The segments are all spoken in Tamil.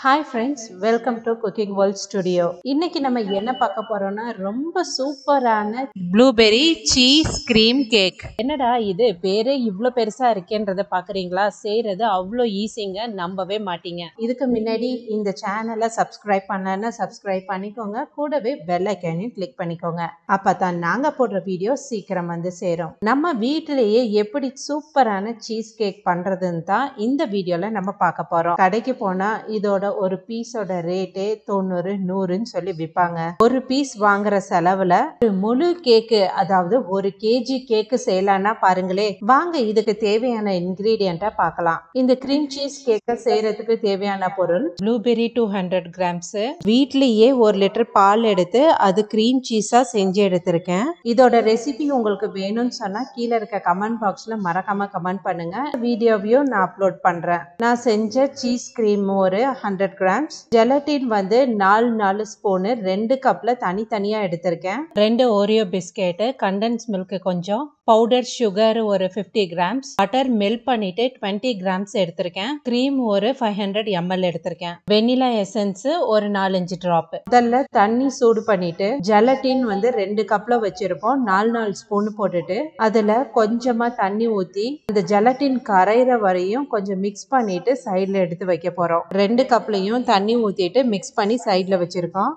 Hi friends, welcome to Cooking World Studio. இன்னைக்கு நம்ம என்ன பார்க்க போறோம்னா ரொம்ப சூப்பரான ப்ளூபெர்ரி சீஸ் கிரீம் கேக். என்னடா இது பேரே இவ்ளோ பெருசா இருக்கேன்றத பாக்குறீங்களா? செய்யறது அவ்வளோ ஈஸிங்க, நம்பவே மாட்டீங்க. இதுக்கு முன்னாடி இந்த சேனலை சப்ஸ்கிரைப் பண்ணலன்னா சப்ஸ்கிரைப் பண்ணிக்கோங்க, கூடவே பெல் ஐக்கானையும் கிளிக் பண்ணிக்கோங்க. அப்பதான் நாங்க போடுற வீடியோ சீக்கிரம் வந்து சேரும். நம்ம வீட்டிலேயே எப்படி சூப்பரான சீஸ் கேக் பண்றதுன்னு தான் இந்த வீடியோல நம்ம பார்க்க போறோம். கடைக்கு போனா இதோட ஒரு பீஸோட ரேட்டே 90-100ன்னு சொல்லி விற்பாங்க. ஒரு பீஸ் வாங்குற செலவுல ஒரு முழு கேக்கு, அதாவது ஒரு கேஜி கேக்கு செய்யலாம்னா பாருங்களே. வாங்க இதுக்கு தேவையான இன்கிரீடியன்ட்டை பார்க்கலாம். இந்த கிரீம் சீஸ் கேக்க செய்யறதுக்கு தேவையான பொருள் ப்ளூபெர்ரி 200 கிராம்ஸ், வீட்லயே 1 லிட்டர் பால் எடுத்து அது கிரீம் சீஸா செஞ்சு எடுத்திருக்கேன். இதோட ரெசிபி உங்களுக்கு வேணும்னு சொன்னா கீழே இருக்க கமெண்ட் பாக்ஸ்ல மறக்காம கமெண்ட் பண்ணுங்க. வீடியோவையும் நான் அப்லோட் பண்றேன். நான் செஞ்ச சீஸ் கிரீம் ஒரு 100 கிராம்ஸ், ஜெலட்டின் வந்து 4 ஸ்பூனு 2 கப்ல தனித்தனியா எடுத்திருக்கேன். 2 ஓரியோ பிஸ்கெட், கண்டென்ஸ் மில்க் கொஞ்சம், பவுடர் சுகர் ஒரு 50 கிராம்ஸ், பட்டர் மெல்ட் பண்ணிட்டு 20 கிராம்ஸ் எடுத்திருக்கேன். கிரீம் ஒரு 500 ml எடுத்திருக்கேன். வெனிலா எசன்ஸ் ஒரு 4-5 டிராப். முதல்ல தண்ணி சூடு பண்ணிட்டு ஜெலட்டின் வந்து 2 கப்ல வச்சிருப்போம், 4 ஸ்பூன் போட்டுட்டு அதுல கொஞ்சமா தண்ணி ஊத்தி அந்த ஜெலட்டின் கரையிற வரையும் கொஞ்சம் மிக்ஸ் பண்ணிட்டு சைட்ல எடுத்து வைக்க போறோம். 2 கப்லையும் தண்ணி ஊத்திட்டு மிக்ஸ் பண்ணி சைட்ல வச்சிருக்கோம்.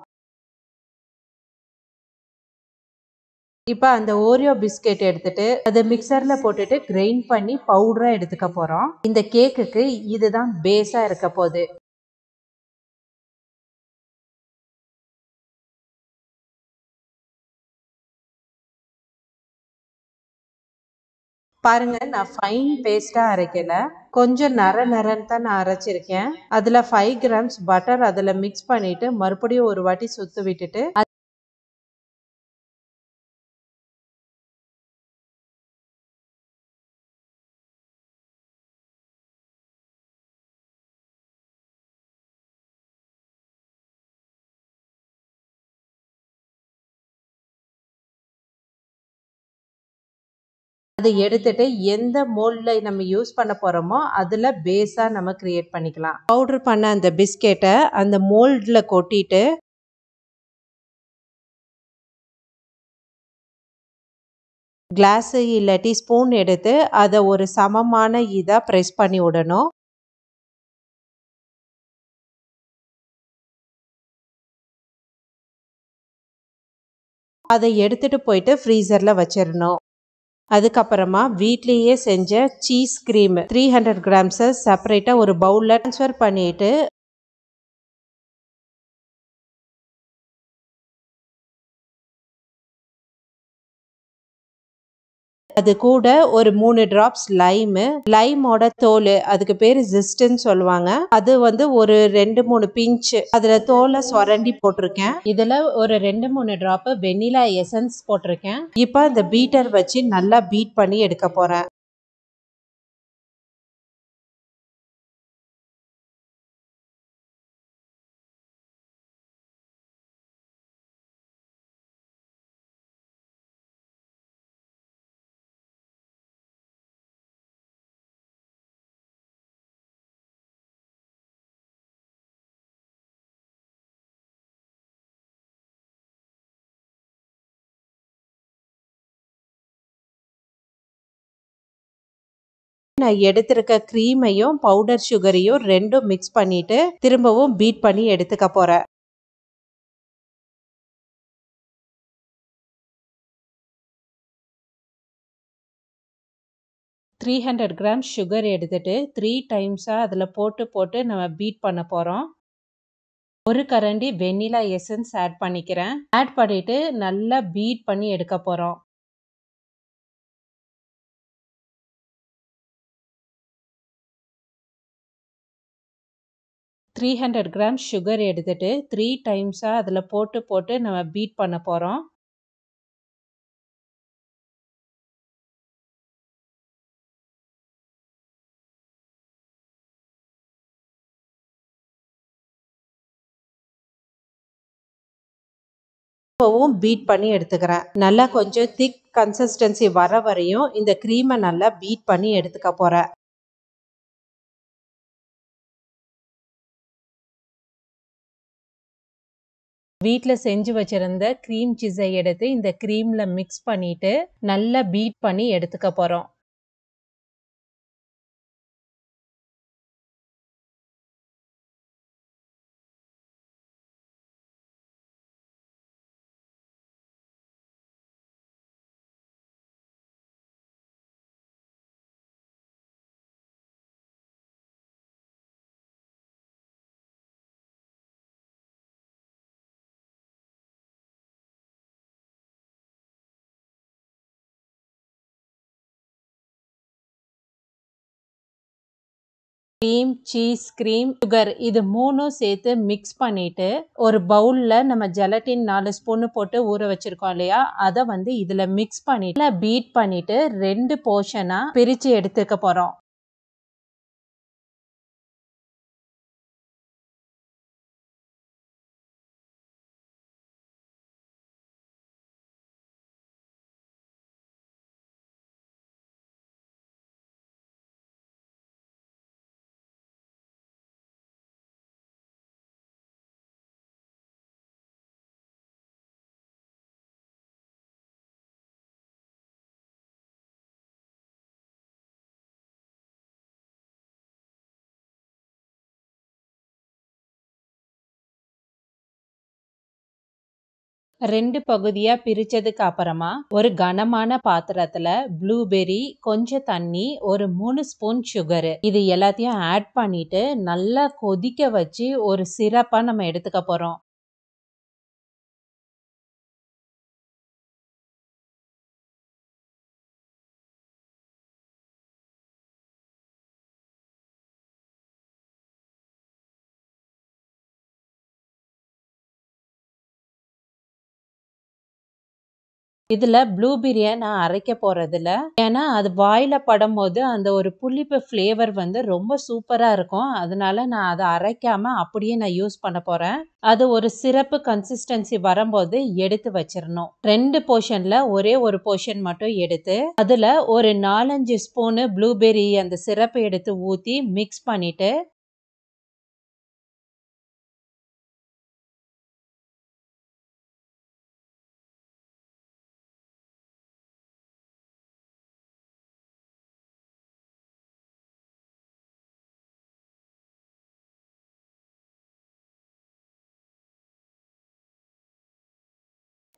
இப்போ அந்த ஓரியோ பிஸ்கெட் எடுத்துட்டு அதை மிக்சர்ல போட்டுட்டு கிரைண்ட் பண்ணி பவுடரா எடுத்துக்க போறோம். இந்த கேக்குக்கு இதுதான் பேஸா இருக்க போகுது. பாருங்க, நான் ஃபைன் பேஸ்டா அரைக்கல, கொஞ்சம் நரன்னு தான் நான் அரைச்சிருக்கேன். அதுல 5 கிராம்ஸ் பட்டர் அதுல மிக்ஸ் பண்ணிட்டு மறுபடியும் ஒரு வாட்டி சுத்து விட்டுட்டு அதை எடுத்துட்டு எந்த மோல்ட்ல நம்ம யூஸ் பண்ண போறோமோ அதுல பேஸா நம்ம கிரியேட் பண்ணிக்கலாம். பவுடர் பண்ண அந்த பிஸ்கெட்டை அந்த மோல்ட்ல கொட்டிட்டு கிளாஸ் இல்லாட்டி ஸ்பூன் எடுத்து அதை ஒரு சமமான இதா பிரஸ் பண்ணி விடணும். அதை எடுத்துட்டு போயிட்டு ஃப்ரீசர்ல வச்சிடணும். அதுக்கப்புறமா வீட்லேயே செஞ்ச சீஸ் கிரீம் 300 கிராம்ஸை செப்பரேட்டாக ஒரு பவுலில் ட்ரான்ஸ்ஃபர் பண்ணிட்டு அது கூட ஒரு 3 டிராப்ஸ் லைமோட தோல், அதுக்கு பேரு ஜிஸ்ட்ன்னு சொல்லுவாங்க, அது வந்து ஒரு 2-3 பிஞ்ச் அதுல தோலை சுரண்டி போட்டிருக்கேன். இதுல ஒரு 2-3 டிராப் வெனிலா எசன்ஸ் போட்டிருக்கேன். இப்போ இந்த பீட்டர் வச்சு நல்லா பீட் பண்ணி எடுக்க போறேன். நான் எடுத்திருக்க கிரீமையும் பவுடர் சுகரையும் ரெண்டும் மிக்ஸ் பண்ணிட்டு திரும்பவும் பீட் பண்ணி எடுத்துக்க போறேன். 300 கிராம் சுகர் எடுத்துட்டு 3 டைம்ஸா அதில் போட்டு நம்ம பீட் பண்ண போகிறோம். ஒரு கரண்டி வெனிலா எசன்ஸ் ஆட் பண்ணிக்கிறேன். ஆட் பண்ணிட்டு நல்லா பீட் பண்ணி எடுக்க போகிறோம். த்ரீ 300 கிராம் சுகர் எடுத்துட்டு 3 டைம்ஸா அதில் போட்டு நம்ம பீட் பண்ண போகிறோம். இப்போவும் பீட் பண்ணி எடுத்துக்கிறேன். நல்லா கொஞ்சம் திக் கன்சிஸ்டன்சி வர வரையும் இந்த க்ரீமை நல்லா பீட் பண்ணி எடுத்துக்க போகிறேன். வீட்ல செஞ்சு வச்சிருந்த க்ரீம் சீஸை எடுத்து இந்த க்ரீம்ல மிக்ஸ் பண்ணிட்டு நல்லா பீட் பண்ணி எடுத்துக்க போறோம். க்ரீம், சீஸ், க்ரீம், சுகர் இது 3ம் சேர்த்து மிக்ஸ் பண்ணிட்டு ஒரு பவுல்ல நம்ம ஜெலட்டின் 4 ஸ்பூன் போட்டு ஊற வச்சிருக்கோம் இல்லையா, அதை இதுல மிக்ஸ் பண்ணிட்டு பீட் பண்ணிட்டு 2 போர்ஷனா பிரிச்சு எடுத்துக்க போறோம். ரெண்டு பகுதியா பிரிச்சதுக்கு அப்புறமா ஒரு கனமான பாத்திரத்துல ப்ளூபெர்ரி, கொஞ்சம் தண்ணி, ஒரு 3 ஸ்பூன் சுகர் இது எல்லாத்தையும் ஆட் பண்ணிட்டு நல்லா கொதிக்க வச்சு ஒரு சிரப்பா நம்ம எடுத்துக்க போறோம். இதுல ப்ளூபெர்ரியை நான் அரைக்க போறதில்ல. ஏன்னா அது வாயில படும்போது அந்த ஒரு புளிப்பு ஃப்ளேவர் ரொம்ப சூப்பரா இருக்கும். அதனால நான் அதை அரைக்காம அப்படியே நான் யூஸ் பண்ண போறேன். அது ஒரு சிரப்பு கன்சிஸ்டன்சி வரும்போது எடுத்து வச்சிடணும். 2 போர்ஷன்ல ஒரே ஒரு போர்ஷன் மட்டும் எடுத்து அதுல ஒரு 4-5 ஸ்பூனு ப்ளூபெர்ரி அந்த சிரப்பை எடுத்து ஊத்தி மிக்ஸ் பண்ணிட்டு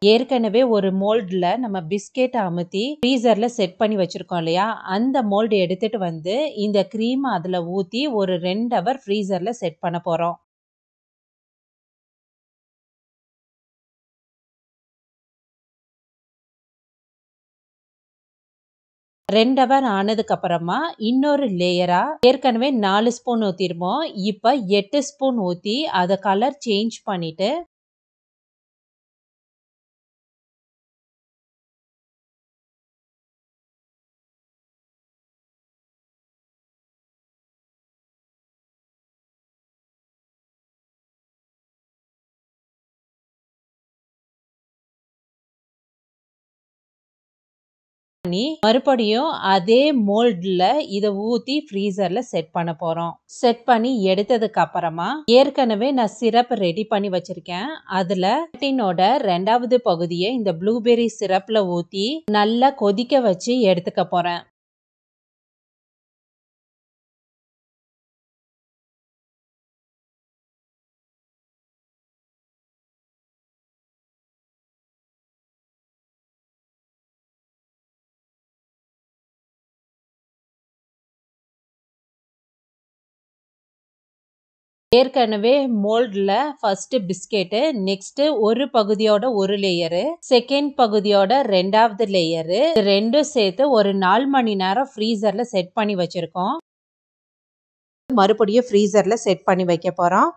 ஏற்கனவே ஒரு மோல்ட்ல நம்ம பிஸ்கெட் அமுத்தி ஃப்ரீசர்ல செட் பண்ணி வச்சிருக்கோம் இல்லையா, அந்த மோல்டு எடுத்துட்டு இந்த க்ரீம் அதுல ஊத்தி ஒரு 2 ஹவர் ஃப்ரீசர்ல செட் பண்ண போறோம். ரெண்டு ஹவர் ஆனதுக்கு அப்புறமா இன்னொரு லேயரா ஏற்கனவே 4 ஸ்பூன் ஊத்திருப்போம். இப்ப 8 ஸ்பூன் ஊத்தி அத கலர் சேஞ்ச் பண்ணிட்டு மறுபடியும் அதே மோல்ட்ல இத ஊத்தி ஃப்ரீசர்ல செட் பண்ண போறோம். செட் பண்ணி எடுத்ததுக்கு அப்புறமா ஏற்கனவே நான் சிரப் ரெடி பண்ணி வச்சிருக்கேன். அதுல ஜெலட்டினோட 2வது பகுதியை இந்த ப்ளூபெர்ரி சிரப்ல ஊத்தி நல்லா கொதிக்க வச்சு எடுத்துக்க போறேன். ஏற்கனவே மோல்ட்ல ஃபர்ஸ்ட் பிஸ்கெட், நெக்ஸ்ட் ஒரு பகுதியோட ஒரு லேயரு, செகண்ட் பகுதியோட 2வது லேயரு, ரெண்டும் சேர்த்து ஒரு 4 மணி நேரம் ஃப்ரீசர்ல செட் பண்ணி வச்சிருக்கோம். மறுபடியும் ஃப்ரீசர்ல செட் பண்ணி வைக்க போறோம்.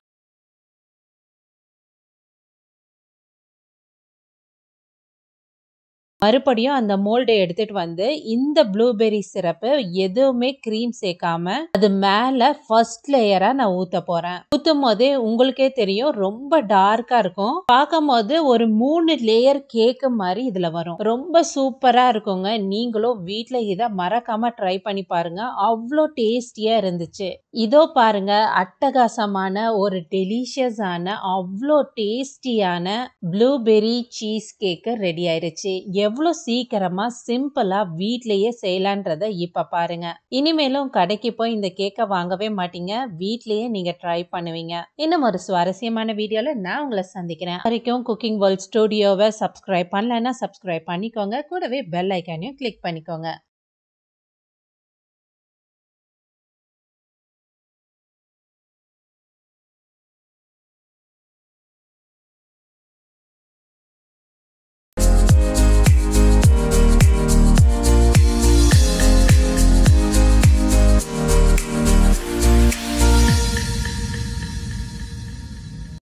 மறுபடியும் அந்த மோல்டை எடுத்துட்டு வந்து இந்த ப்ளூபெர்ரி சிரப்பு எதுவுமே கிரீம் சேர்க்காம அது மேல ஃபர்ஸ்ட் லேயரா நான் ஊத்த போறேன். ஊத்தும் போதே உங்களுக்கே தெரியும் ரொம்ப டார்க்கா இருக்கும். பார்க்கும் போது ஒரு 3 லேயர் கேக் மாதிரி இதுல வரும். ரொம்ப சூப்பரா இருக்குங்க. நீங்களும் வீட்ல இத மறக்காம ட்ரை பண்ணி பாருங்க. அவ்வளோ டேஸ்டியா இருந்துச்சு. இதோ பாருங்க, அட்டகாசமான ஒரு டெலிஷியஸான அவ்வளோ டேஸ்டியான ப்ளூபெர்ரி சீஸ் கேக் ரெடி ஆயிருச்சு. எவ்வளோ சீக்கிரமா சிம்பிளா வீட்லயே செய்யலான்றத இப்ப பாருங்க. இனிமேலும் கடைக்கு போய் இந்த கேக்க வாங்கவே மாட்டீங்க. வீட்லயே நீங்க ட்ரை பண்ணுவீங்க. இன்னும் ஒரு சுவாரஸ்யமான வீடியோல நான் உங்களை சந்திக்கிறேன். வரைக்கும் குக்கிங் வேர்ல்ட் ஸ்டுடியோவை சப்ஸ்கிரைப் பண்ணலன்னா சப்ஸ்கிரைப் பண்ணிக்கோங்க. கூடவே பெல் ஐக்கானையும் கிளிக் பண்ணிக்கோங்க.